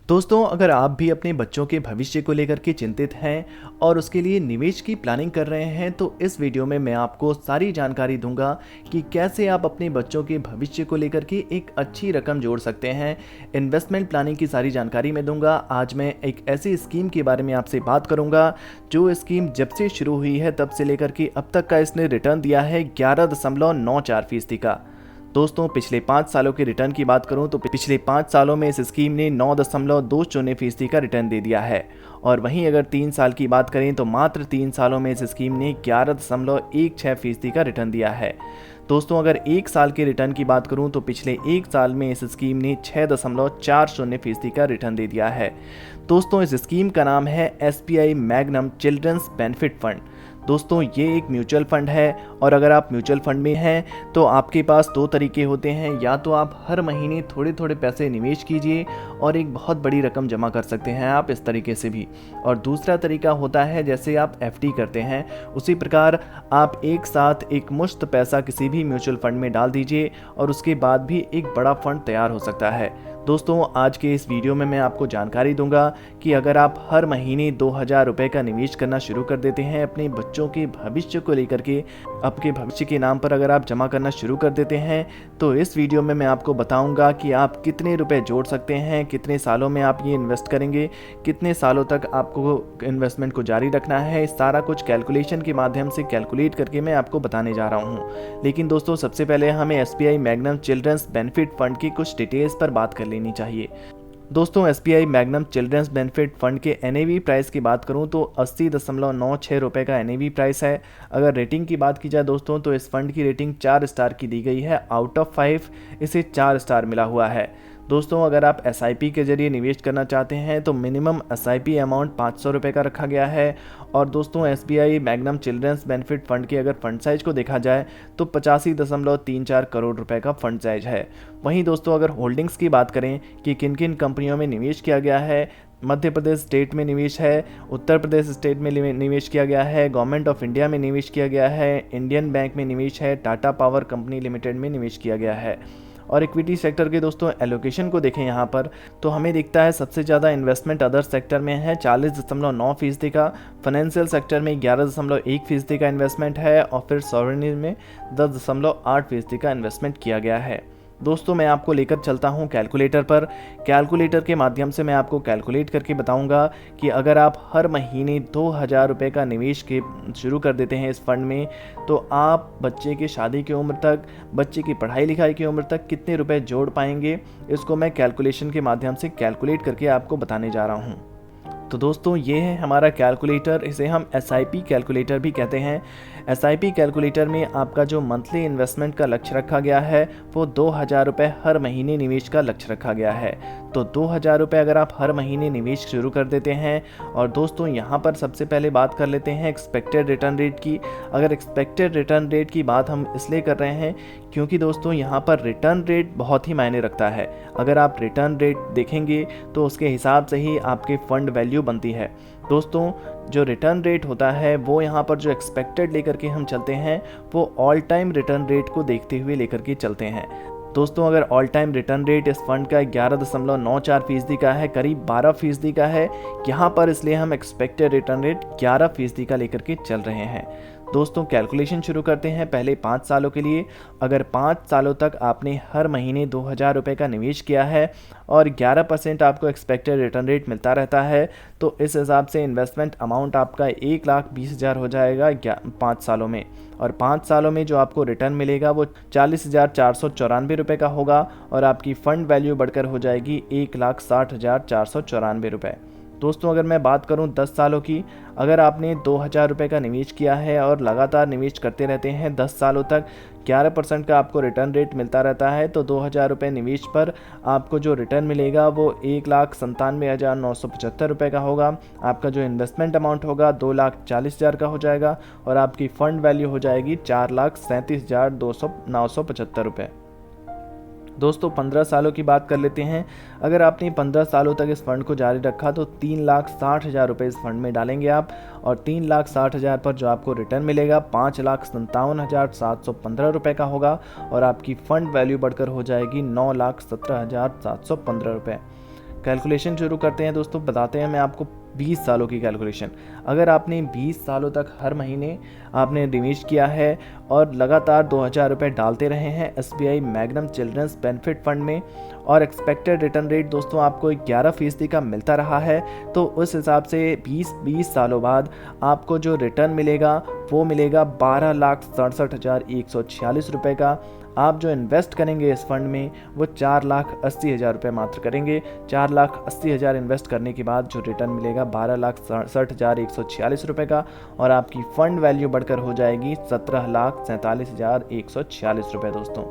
दोस्तों, अगर आप भी अपने बच्चों के भविष्य को लेकर के चिंतित हैं और उसके लिए निवेश की प्लानिंग कर रहे हैं, तो इस वीडियो में मैं आपको सारी जानकारी दूंगा कि कैसे आप अपने बच्चों के भविष्य को लेकर के एक अच्छी रकम जोड़ सकते हैं। इन्वेस्टमेंट प्लानिंग की सारी जानकारी मैं दूंगा। आज मैं एक ऐसी स्कीम के बारे में आपसे बात करूंगा जो स्कीम जब से शुरू हुई है तब से लेकर के अब तक का इसने रिटर्न दिया है 11.94% का। दोस्तों, पिछले 5 सालों के रिटर्न की बात करूं तो पिछले 5 सालों में इस स्कीम ने 9.20% का रिटर्न दे दिया है। और वहीं अगर 3 साल की बात करें तो मात्र 3 सालों में इस स्कीम ने 11.16% का रिटर्न दिया है। दोस्तों, अगर 1 साल के रिटर्न की बात करूं तो पिछले 1 साल में इस स्कीम ने 6.40% का रिटर्न दे दिया है। दोस्तों, इस स्कीम का नाम है SBI Magnum children's benefit fund. दोस्तों, ये एक म्यूचुअल फंड है और अगर आप म्यूचुअल फंड में हैं तो आपके पास 2 तरीके होते हैं। या तो आप हर महीने थोड़े थोड़े पैसे निवेश कीजिए और एक बहुत बड़ी रकम जमा कर सकते हैं आप इस तरीके से भी। और दूसरा तरीका होता है जैसे आप FD करते हैं, उसी प्रकार आप एक साथ एक मुश्त पैसा किसी भी म्यूचुअल फंड में डाल दीजिए और उसके बाद भी एक बड़ा फंड तैयार हो सकता है। दोस्तों, आज के इस वीडियो में मैं आपको जानकारी दूंगा कि अगर आप हर महीने 2000 रुपये का निवेश करना शुरू कर देते हैं अपने बच्चों के भविष्य को लेकर के, आपके भविष्य के नाम पर अगर आप जमा करना शुरू कर देते हैं, तो इस वीडियो में मैं आपको बताऊंगा कि आप कितने रुपए जोड़ सकते हैं, कितने सालों में आप ये इन्वेस्ट करेंगे, कितने सालों तक आपको इन्वेस्टमेंट को जारी रखना है। सारा कुछ कैलकुलेशन के माध्यम से कैलकुलेट करके मैं आपको बताने जा रहा हूँ। लेकिन दोस्तों, सबसे पहले हमें SBI Magnum children's benefit fund की कुछ डिटेल्स पर बात कर लेनी चाहिए। दोस्तों, SBI Magnum children's benefit fund के NAV प्राइस की बात करूं तो 80.96 रुपये का NAV प्राइस है। अगर रेटिंग की बात की जाए दोस्तों, तो इस फंड की रेटिंग 4 स्टार की दी गई है। आउट ऑफ 5 इसे 4 स्टार मिला हुआ है। दोस्तों, अगर आप SIP के जरिए निवेश करना चाहते हैं तो मिनिमम SIP अमाउंट 500 रुपये का रखा गया है। और दोस्तों, SBI Magnum children's benefit fund के अगर फंड साइज को देखा जाए तो 85.34 करोड़ रुपए का फंड साइज है। वहीं दोस्तों, अगर होल्डिंग्स की बात करें कि किन किन कंपनियों में निवेश किया गया है, मध्य प्रदेश स्टेट में निवेश है, उत्तर प्रदेश स्टेट में निवेश किया गया है, गवर्नमेंट ऑफ इंडिया में निवेश किया गया है, इंडियन बैंक में निवेश है, टाटा पावर कंपनी लिमिटेड में निवेश किया गया है। और इक्विटी सेक्टर के दोस्तों एलोकेशन को देखें यहाँ पर तो हमें दिखता है सबसे ज़्यादा इन्वेस्टमेंट अदर सेक्टर में है 40.9% का, फाइनेंशियल सेक्टर में 11.1% का इन्वेस्टमेंट है और फिर सॉवरेनिटी में 10.8% का इन्वेस्टमेंट किया गया है। दोस्तों, मैं आपको लेकर चलता हूं कैलकुलेटर पर। कैलकुलेटर के माध्यम से मैं आपको कैलकुलेट करके बताऊंगा कि अगर आप हर महीने 2000 रुपये का निवेश के शुरू कर देते हैं इस फंड में, तो आप बच्चे की शादी की उम्र तक, बच्चे की पढ़ाई लिखाई की उम्र तक कितने रुपए जोड़ पाएंगे, इसको मैं कैलकुलेशन के माध्यम से कैलकुलेट करके आपको बताने जा रहा हूँ। तो दोस्तों, ये है हमारा कैलकुलेटर। इसे हम SIP कैलकुलेटर भी कहते हैं। SIP कैलकुलेटर में आपका जो मंथली इन्वेस्टमेंट का लक्ष्य रखा गया है वो 2000 रुपये हर महीने निवेश का लक्ष्य रखा गया है। तो 2000 रुपये अगर आप हर महीने निवेश शुरू कर देते हैं, और दोस्तों यहाँ पर सबसे पहले बात कर लेते हैं एक्सपेक्टेड रिटर्न रेट की। अगर एक्सपेक्टेड रिटर्न रेट की बात हम इसलिए कर रहे हैं क्योंकि दोस्तों यहाँ पर रिटर्न रेट बहुत ही मायने रखता है। अगर आप रिटर्न रेट देखेंगे तो उसके हिसाब से ही आपके फंड वैल्यू बनती है। दोस्तों, जो रिटर्न रेट होता है वो यहाँ पर जो एक्सपेक्टेड लेकर के हम चलते हैं वो ऑल टाइम रिटर्न रेट को देखते हुए लेकर के चलते हैं। दोस्तों, अगर ऑल टाइम रिटर्न रेट इस फंड का 11.94% का है, करीब 12% का है यहाँ पर, इसलिए हम एक्सपेक्टेड रिटर्न रेट 11% का लेकर के चल रहे हैं। दोस्तों, कैलकुलेशन शुरू करते हैं पहले 5 सालों के लिए। अगर 5 सालों तक आपने हर महीने 2000 रुपये का निवेश किया है और 11% आपको एक्सपेक्टेड रिटर्न रेट मिलता रहता है, तो इस हिसाब से इन्वेस्टमेंट अमाउंट आपका 1,20,000 हो जाएगा 5 सालों में। और 5 सालों में जो आपको रिटर्न मिलेगा वो 40,494 रुपये का होगा और आपकी फ़ंड वैल्यू बढ़कर हो जाएगी 1,60,494 रुपये। दोस्तों, अगर मैं बात करूं 10 सालों की, अगर आपने 2000 रुपये का निवेश किया है और लगातार निवेश करते रहते हैं 10 सालों तक, 11% का आपको रिटर्न रेट मिलता रहता है, तो 2000 रुपये निवेश पर आपको जो रिटर्न मिलेगा वो 1,97,975 रुपये का होगा। आपका जो इन्वेस्टमेंट अमाउंट होगा 2,40,000 का हो जाएगा और आपकी फ़ंड वैल्यू हो जाएगी 4,37,975 रुपये। दोस्तों, 15 सालों की बात कर लेते हैं। अगर आपने 15 सालों तक इस फंड को जारी रखा तो 3,60,000 रुपये इस फंड में डालेंगे आप, और 3,60,000 पर जो आपको रिटर्न मिलेगा 5,57,715 रुपये का होगा और आपकी फ़ंड वैल्यू बढ़कर हो जाएगी 9,17,715 रुपये। कैलकुलेशन शुरू करते हैं दोस्तों, बताते हैं मैं आपको 20 सालों की कैलकुलेशन। अगर आपने 20 सालों तक हर महीने आपने निवेश किया है और लगातार 2000 रुपये डालते रहे हैं SBI Magnum children's benefit fund में और एक्सपेक्टेड रिटर्न रेट दोस्तों आपको 11% का मिलता रहा है, तो उस हिसाब से 20 सालों बाद आपको जो रिटर्न मिलेगा वो मिलेगा 12,67,146 रुपये का। आप जो इन्वेस्ट करेंगे इस फंड में वो 4,80,000 रुपये मात्र करेंगे। 4,80,000 इन्वेस्ट करने के बाद जो रिटर्न मिलेगा 12,67,146 रुपये का, और आपकी फ़ंड वैल्यू बढ़कर हो जाएगी 17,47,146 रुपये दोस्तों।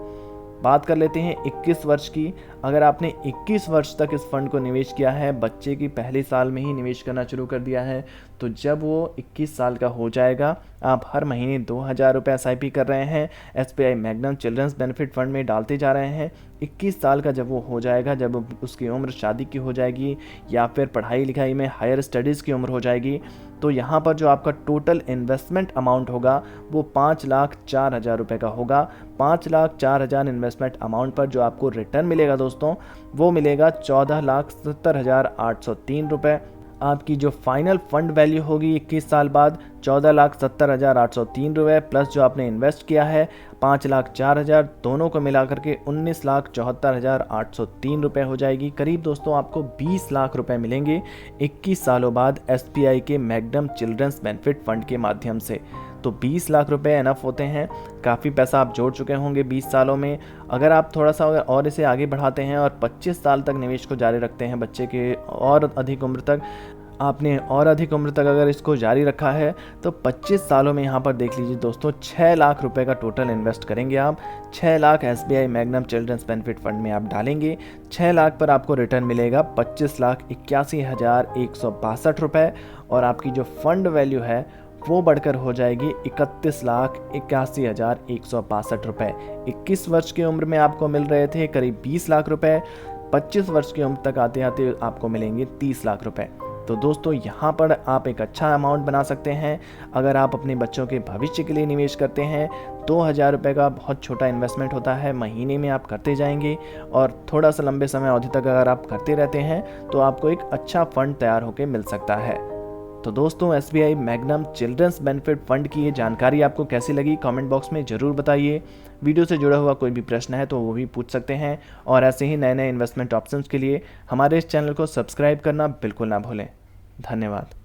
बात कर लेते हैं 21 वर्ष की। अगर आपने 21 वर्ष तक इस फंड को निवेश किया है, बच्चे की पहले साल में ही निवेश करना शुरू कर दिया है, तो जब वो 21 साल का हो जाएगा, आप हर महीने 2,000 रुपये SIP कर रहे हैं, SBI Magnum children's benefit fund में डालते जा रहे हैं। 21 साल का जब वो हो जाएगा, जब उसकी उम्र शादी की हो जाएगी या फिर पढ़ाई लिखाई में हायर स्टडीज़ की उम्र हो जाएगी, तो यहाँ पर जो आपका टोटल इन्वेस्टमेंट अमाउंट होगा वो 5,04,000 रुपये का होगा। 5,04,000 इन्वेस्टमेंट अमाउंट पर जो आपको रिटर्न मिलेगा दोस्तों वो मिलेगा 14,70,803 रुपये। आपकी जो फाइनल फंड वैल्यू होगी 21 साल बाद 14,70,803 रुपये, प्लस जो आपने इन्वेस्ट किया है 5,04,000, दोनों को मिला करके 19,74,803 रुपये हो जाएगी। करीब दोस्तों आपको 20 लाख रुपए मिलेंगे 21 सालों बाद SBI के मैग्नम चिल्ड्रंस बेनिफिट फंड के माध्यम से। तो 20 लाख रुपए एनफ होते हैं, काफ़ी पैसा आप जोड़ चुके होंगे 20 सालों में। अगर आप थोड़ा सा और इसे आगे बढ़ाते हैं और 25 साल तक निवेश को जारी रखते हैं, बच्चे के और अधिक उम्र तक आपने और अधिक उम्र तक अगर इसको जारी रखा है, तो 25 सालों में यहाँ पर देख लीजिए दोस्तों 6 लाख रुपए का टोटल इन्वेस्ट करेंगे आप। 6 lakh SBI Magnum children's benefit fund में आप डालेंगे। 6 लाख पर आपको रिटर्न मिलेगा 25,81,162 रुपये, और आपकी जो फंड वैल्यू है वो बढ़कर हो जाएगी 31,81,162 रुपये। 21 वर्ष की उम्र में आपको मिल रहे थे करीब 20 लाख रुपए, 25 वर्ष की उम्र तक आते आते आपको मिलेंगे 30 लाख रुपए। तो दोस्तों यहाँ पर आप एक अच्छा अमाउंट बना सकते हैं। अगर आप अपने बच्चों के भविष्य के लिए निवेश करते हैं, 2,000 रुपये का बहुत छोटा इन्वेस्टमेंट होता है, महीने में आप करते जाएंगे और थोड़ा सा लंबे समय अवधि तक अगर आप करते रहते हैं तो आपको एक अच्छा फंड तैयार होकर मिल सकता है। तो दोस्तों SBI Magnum children's benefit fund की ये जानकारी आपको कैसी लगी कमेंट बॉक्स में ज़रूर बताइए। वीडियो से जुड़ा हुआ कोई भी प्रश्न है तो वो भी पूछ सकते हैं, और ऐसे ही नए नए इन्वेस्टमेंट ऑप्शंस के लिए हमारे इस चैनल को सब्सक्राइब करना बिल्कुल ना भूलें। धन्यवाद।